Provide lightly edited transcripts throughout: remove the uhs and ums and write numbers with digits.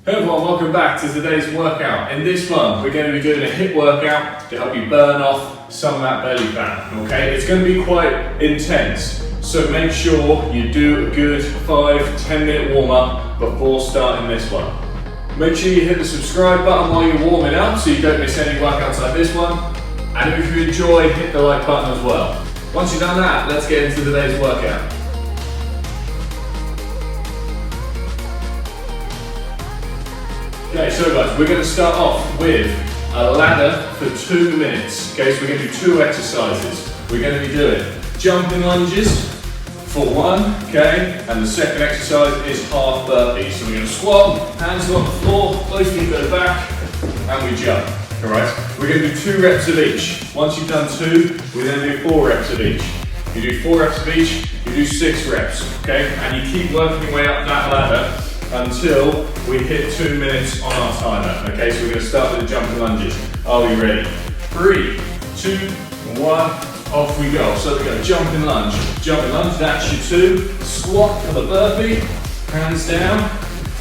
Hey everyone, welcome back to today's workout. In this one, we're going to be doing a HIIT workout to help you burn off some of that belly fat, okay? It's going to be quite intense, so make sure you do a good 5-10 minute warm up before starting this one. Make sure you hit the subscribe button while you're warming up so you don't miss any workouts like this one. And if you enjoy, hit the like button as well. Once you've done that, let's get into today's workout. Okay, so guys, we're going to start off with a ladder for 2 minutes. Okay, so we're going to do 2 exercises. We're going to be doing jumping lunges for 1, okay, and the second exercise is half burpees. So we're going to squat, hands on the floor, both feet go back, and we jump. All right, we're going to do 2 reps of each. Once you've done 2, we then do 4 reps of each. You do 4 reps of each, you do 6 reps, okay, and you keep working your way up that ladder until we hit 2 minutes on our timer. Okay, so we're going to start with the jumping lunges. Are we ready? 3, 2, 1, off we go. So we go jumping lunge, that's your 2. Squat for the burpee, hands down,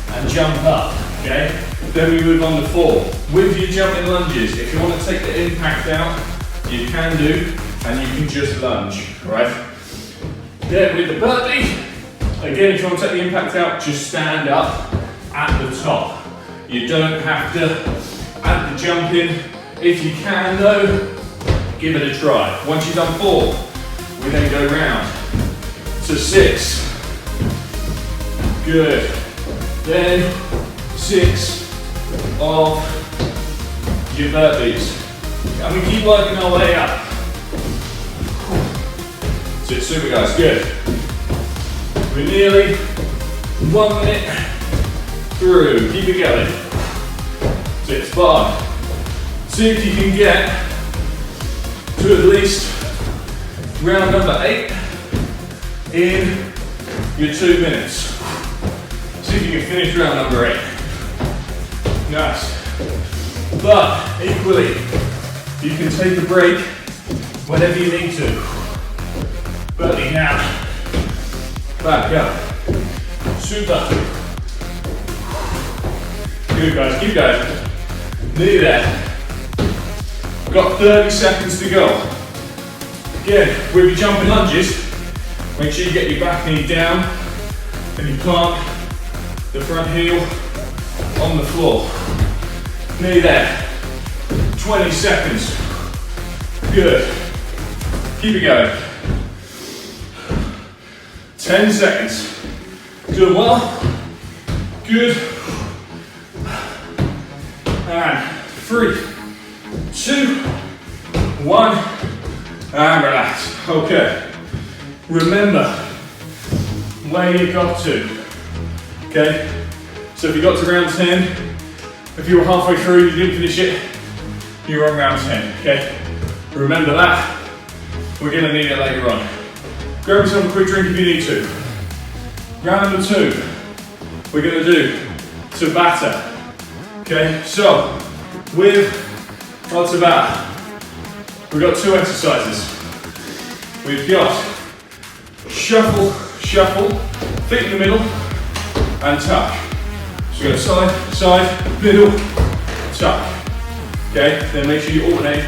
and jump up. Okay, then we move on to 4. With your jumping lunges, if you want to take the impact out, you can do, and you can just lunge, right? Then with the burpee, again, if you want to take the impact out, just stand up at the top. You don't have to add the jump in. If you can though, give it a try. Once you've done 4, we then go round to 6. Good. Then 6 of your burpees. And we keep working our way up. That's it, super guys, good. We're nearly 1 minute through. Keep it going. That's spot on. See if you can get to at least round number 8 in your 2 minutes. See if you can finish round number 8. Nice. But equally, you can take a break whenever you need to. Burpee now. Back up. Super. Good guys, keep going. Nearly there. We've got 30 seconds to go. Again, with your jumping lunges, make sure you get your back knee down and you plant the front heel on the floor. Nearly there. 20 seconds. Good. Keep it going. 10 seconds. Doing well. Good. And 3, 2, 1, and relax. Okay. Remember where you got to. Okay. So if you got to round 10, if you were halfway through, you didn't finish it, you're on round 10. Okay. Remember that. We're going to need it later on. Grab yourself a quick drink if you need to. Round number 2, we're going to do Tabata. Okay, so with our Tabata, we've got 2 exercises. We've got shuffle, shuffle, feet in the middle, and tuck. So we go side, side, middle, tuck. Okay, then make sure you alternate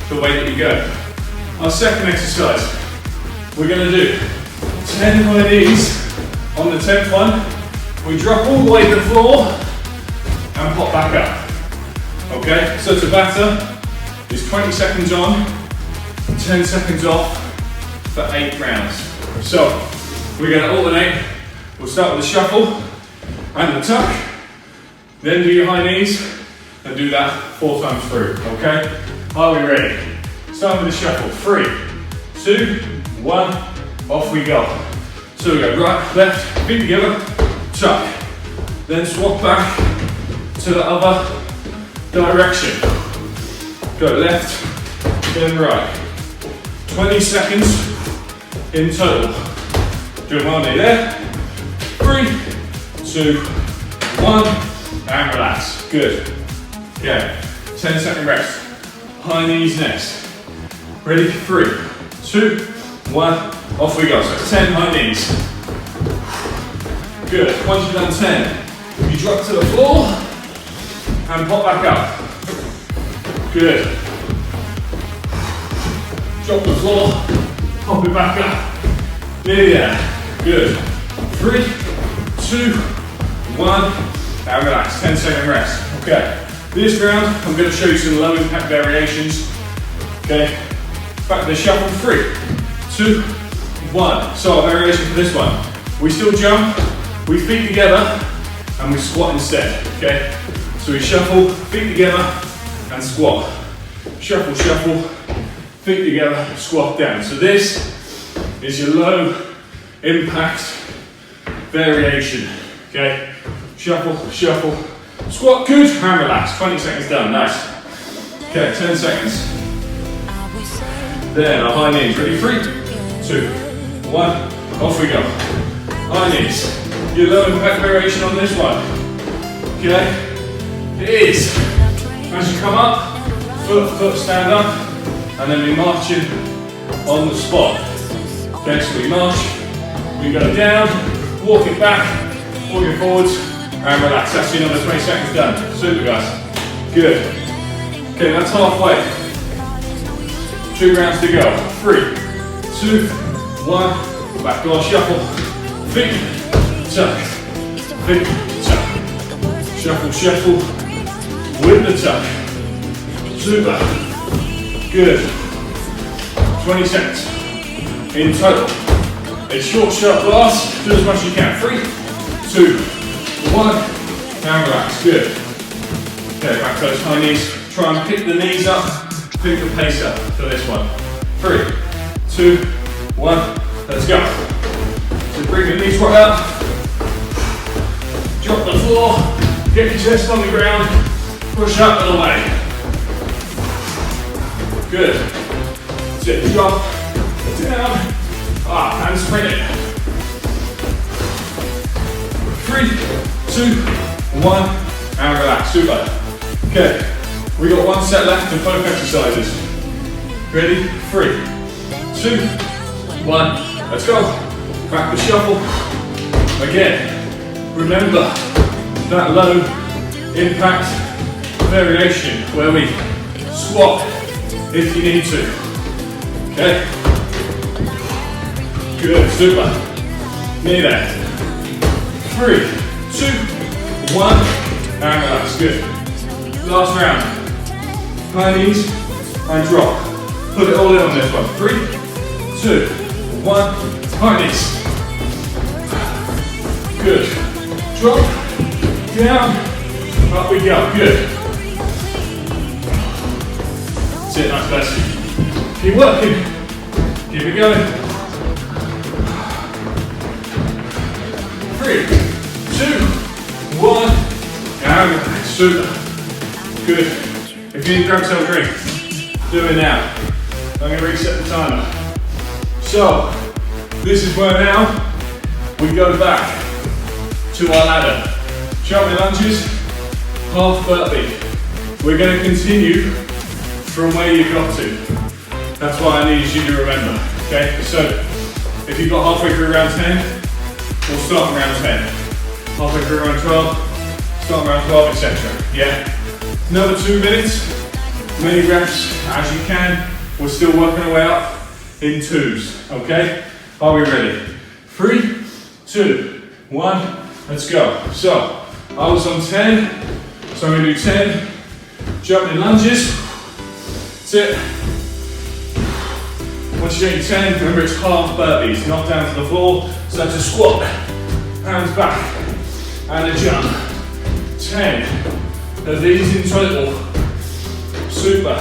the way that you go. Our second exercise, we're going to do 10 high knees. On the 10th one, we drop all the way to the floor and pop back up. Okay, so Tabata is 20 seconds on, 10 seconds off for 8 rounds. So we're going to alternate. We'll start with the shuffle and the tuck, then do your high knees and do that 4 times through. Okay, are we ready? Start with the shuffle. 3, 2, 1, off we go. So we go right, left, feet together, tuck. Then swap back to the other direction. Go left, then right. 20 seconds in total. Do one knee there. 3, 2, 1, and relax. Good. Okay, 10-second rest. High knees next. Ready? 3, 2, 1, off we go. So 10 high knees. Good. Once you've done 10, you drop to the floor and pop back up. Good. Drop the floor, pop it back up. Nearly there. Good. 3, 2, 1. Now relax. 10-second rest. Okay. This round, I'm going to show you some low impact variations. Okay. Back to the shuffle. 3, 2, 1. So our variation for this one. We still jump, we feet together, and we squat instead. Okay. So we shuffle, feet together, and squat. Shuffle, shuffle, feet together, squat down. So this is your low impact variation. Okay. Shuffle, shuffle, squat, good, and relax. 20 seconds done, nice. Okay, 10 seconds. Then our high knees, ready? 3, 2, 1, off we go. High knees. Your low impact variation on this one. Okay? It is, as you come up, foot, stand up, and then we march in on the spot. Okay, so we march, we go down, walk it back, walk it forwards, and relax. That's your number 20 seconds done. Super, guys. Good. Okay, that's halfway. 2 rounds to go. 3, 2, 1. Back door shuffle. Feet, tuck. Feet, tuck. Shuffle, shuffle. With the tuck. Super. Good. 20 seconds. In total. A short, sharp blast. Do as much as you can. 3, 2, 1. And relax. Good. Okay, back to those high knees. Try and pick the knees up. Pick the pace up for this one. 3, 2, 1. Let's go. So bring the knees right up. Drop the floor. Get your chest on the ground. Push up and away. Good. Sit, drop, down, up, and sprint it. 3, 2, 1, and relax. Super. Okay, we got 1 set left of both exercises. Ready? 3, 2, 1. Let's go. Back the shuffle. Again, remember that low impact variation where we squat if you need to. Okay? Good, super. Near there. 3, 2, 1, and relax. Good. Last round. High knees and drop. Put it all in on this one. 3, 2, 1. High knees. Good. Drop. Down. Up we go. Good. That's it. Nice, guys. Keep working. Keep it going. 3, 2, 1. And relax. Super. Good. If you need to grab yourself a drink, do it now. I'm going to reset the timer. So, this is where now we go back to our ladder. Jumping lunges, half burpee. We're going to continue from where you got to. That's why I need you to remember. Okay, so if you've got halfway through round 10, we'll start round 10. Halfway through round 12, start round 12, etc. Yeah? Another 2 minutes, many reps as you can. We're still working our way up in 2s, okay? Are we ready? 3, 2, 1, let's go. So, I was on 10, so I'm gonna do 10 jumping lunges. That's it. Once you're doing 10, remember it's half burpees, not down to the floor. So that's a squat, hands back, and a jump. 10 of these in total. Super.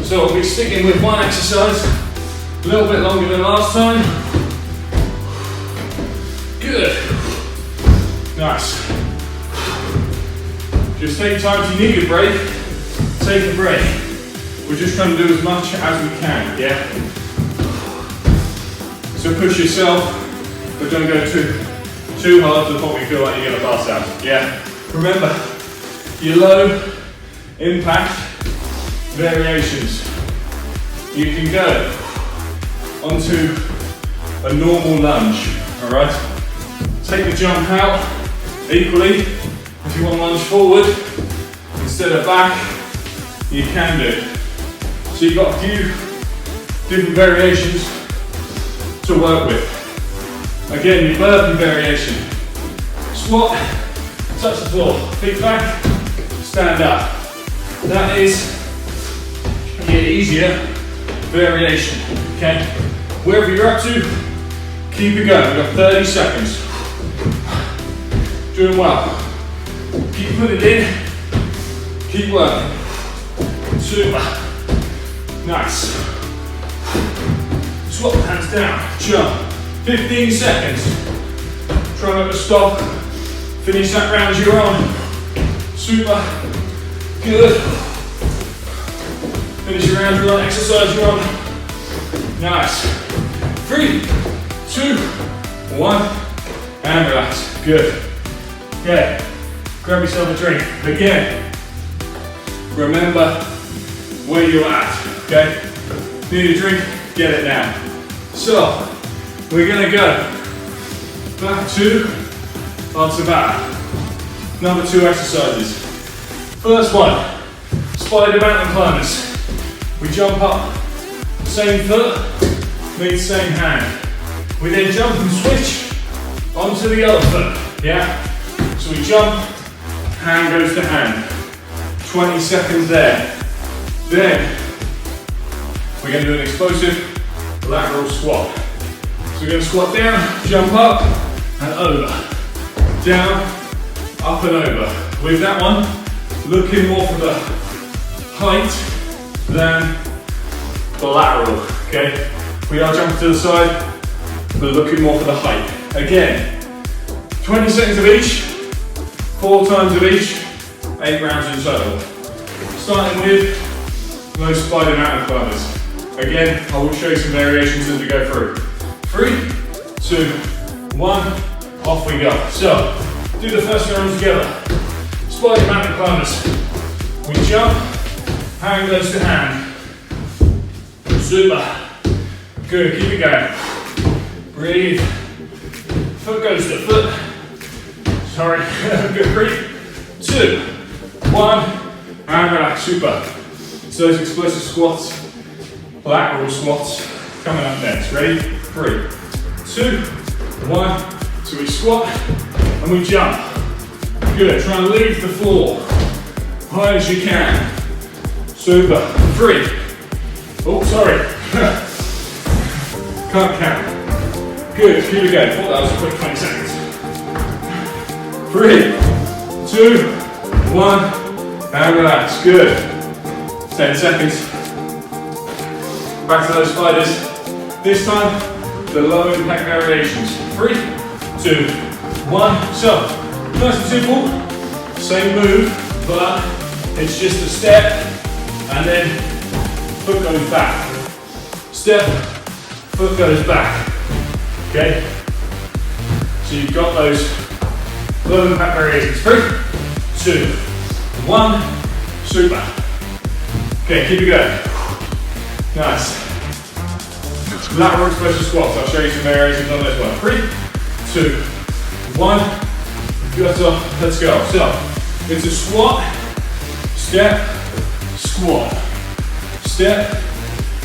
So we'll be sticking with one exercise a little bit longer than last time. Good. Nice. Just take time if you need a break. Take a break. We're just trying to do as much as we can, yeah? So push yourself, but don't go too hard to the point where you feel like you're gonna pass out, yeah? Remember, your low impact variations. You can go onto a normal lunge, all right? Take the jump out equally. If you want to lunge forward instead of back, you can do. So you've got a few different variations to work with. Again, your burpee variation. Squat, touch the floor, feet back, stand up. That is your easier variation, okay? Wherever you're up to, keep it going. We've got 30 seconds. Doing well. Keep putting it in, keep working. Super. Nice. Swap the hands down, jump. 15 seconds. Try not to stop. Finish that round you're on. Super. Good. Finish your round you're on, exercise you're on. Nice. 3, 2, 1, and relax. Good. Okay. Grab yourself a drink. Again, remember where you're at, okay? Need a drink? Get it now. So, we're gonna go back to our Tabata. Number 2 exercises. First one, spider mountain climbers. We jump up, same foot, meet same hand. We then jump and switch onto the other foot, yeah? So we jump, hand goes to hand. 20 seconds there. Then, we're going to do an explosive lateral squat. So we're going to squat down, jump up, and over. Down, up and over. With that one, looking more for the height than the lateral, okay? We are jumping to the side, but looking more for the height. Again, 20 seconds of each, 4 times of each, 8 rounds in total. Starting with those spider mountain climbers. Again, I will show you some variations as we go through. 3, 2, 1, off we go. So, do the first round together. Spider mountain climbers. We jump, hand goes to hand. Super. Good, keep it going. Breathe. Foot goes to foot. Sorry, good, 3, 2, 1, and relax, super. So those explosive squats, lateral squats, coming up next. Ready? 3, 2, 1. So we squat and we jump. Good, try and leave the floor high as you can. Super. 3. Oh, sorry. Can't count. Good, keep it going. Thought that was a quick 20 seconds. 3, 2, 1, and relax. Good. 10 seconds. Back to those spiders. This time, the low impact variations. 3, 2, 1. So, nice and simple. Same move, but it's just a step, and then foot goes back. Step, foot goes back. Okay? So you've got those low impact variations. 3, 2, 1. Super. Okay, keep it going. Nice. Lateral explosive squats. I'll show you some variations on this one. 3, 2, 1. Good. So let's go. So it's a squat, step, squat, step,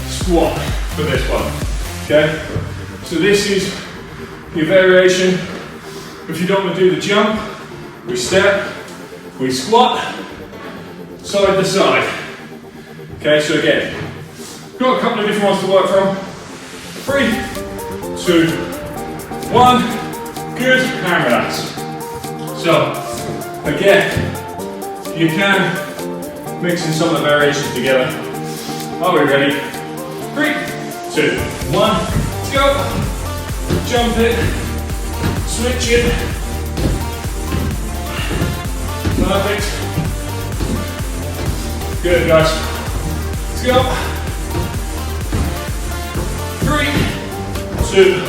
squat for this one. Okay. So this is your variation. If you don't want to do the jump, we step, we squat, side to side. Okay, so again, got a couple of different ones to work from. 3, 2, 1, good, and relax. So, again, you can mix in some of the variations together. Are we ready? 3, 2, 1, let's go. Jump it, switch it. Perfect. Good, guys. Let's go. 3, 2,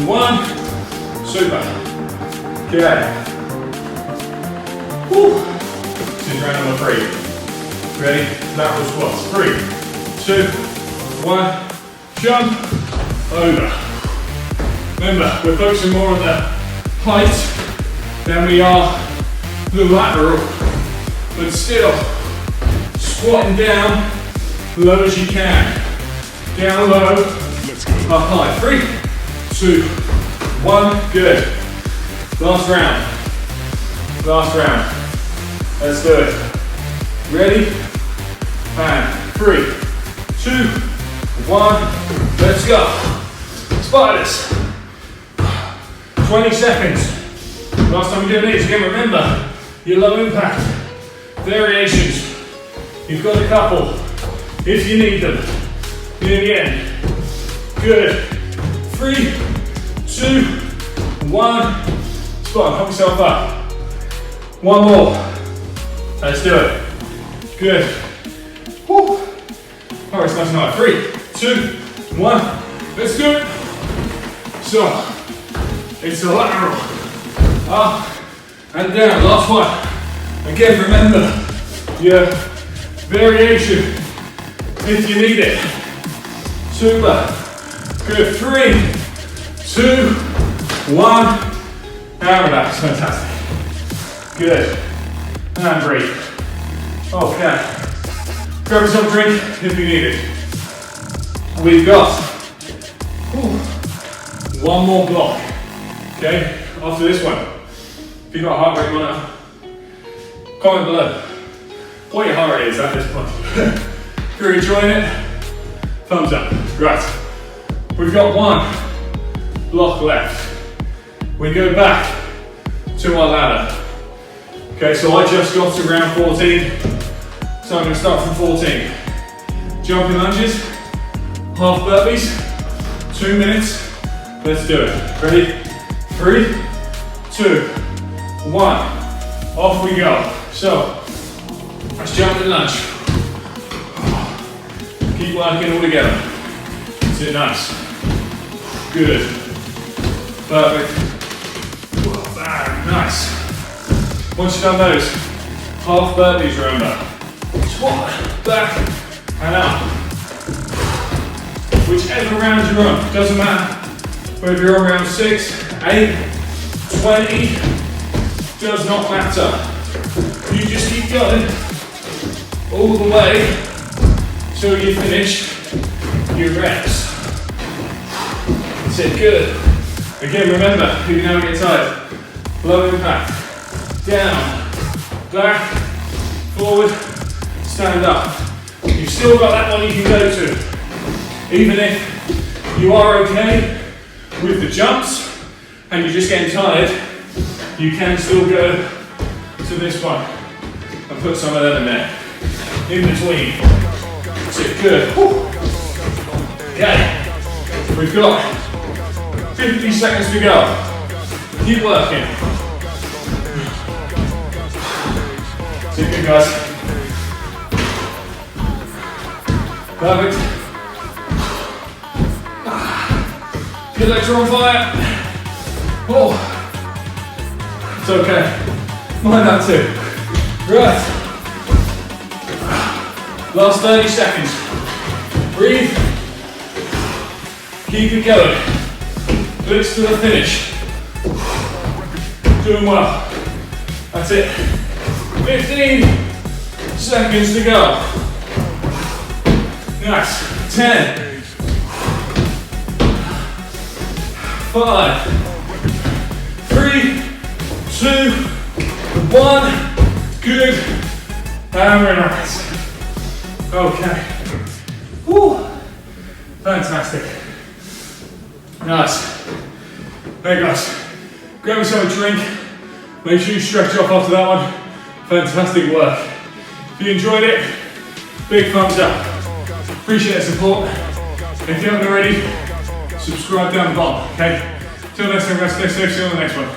1. Super. Okay. Woo. This is round number 3. Ready? Lateral squats. 3, 2, 1. Jump. Over. Remember, we're focusing more on the height than we are the lateral. But still, squatting down low as you can. Down low, up high. 3, 2, 1, good. Last round. Last round. Let's do it. Ready? And 3, 2, 1, let's go. Spiders. 20 seconds. Last time we did these, again remember, your low impact variations. You've got a couple, if you need them. In the end. Good. 3, 2, 1. Spot, help yourself up. One more. Let's do it. Good. Woo. All right, nice and high. 3, 2, 1. Let's do it. So, it's a lateral. Up and down. Last one. Again, remember your variation if you need it. Super. Good. 3, 2, 1. And relax. Fantastic. Good. And breathe. Okay. Grab yourself a drink if you need it. We've got one more block. Okay? After this one, if you've got a heart rate monitor, comment below what your heart rate is at this point. If you're enjoying it, thumbs up. Right. We've got one block left. We go back to our ladder. Okay, so I just got to round 14, so I'm going to start from 14. Jumping lunges, half burpees, 2 minutes. Let's do it. Ready? 3, 2, 1. Off we go. So, let's jump and lunge. Keep working all together. That's it, nice. Good. Perfect. Nice. Once you've done those, half burpees, remember. Squat, back, and up. Whichever round you're on, doesn't matter whether you're on round 6, 8, 20, does not matter. You just keep going all the way till you finish your reps. That's it, good. Again, remember, you can never get tired. Low impact. Down, back, forward, stand up. You've still got that one you can go to. Even if you are okay with the jumps and you're just getting tired, you can still go to this one and put some of that in there. In between. That's it, good. Okay, we've got 50 seconds to go. Keep working. That's it, good guys. Perfect. Your legs are on fire. Oh, it's okay. Mine that too. Right. Last 30 seconds. Breathe. Keep it going. Glutes to the finish. Doing well. That's it. 15 seconds to go. Nice. 10. 5, 3, 2, 1. Good. And relax. Okay. Woo. Fantastic. Nice. Hey guys, grab yourself a drink. Make sure you stretch off after that one. Fantastic work. If you enjoyed it, big thumbs up. Appreciate the support. If you haven't already, subscribe down the bottom, okay? Till next time guys, stay safe, see you on the next one.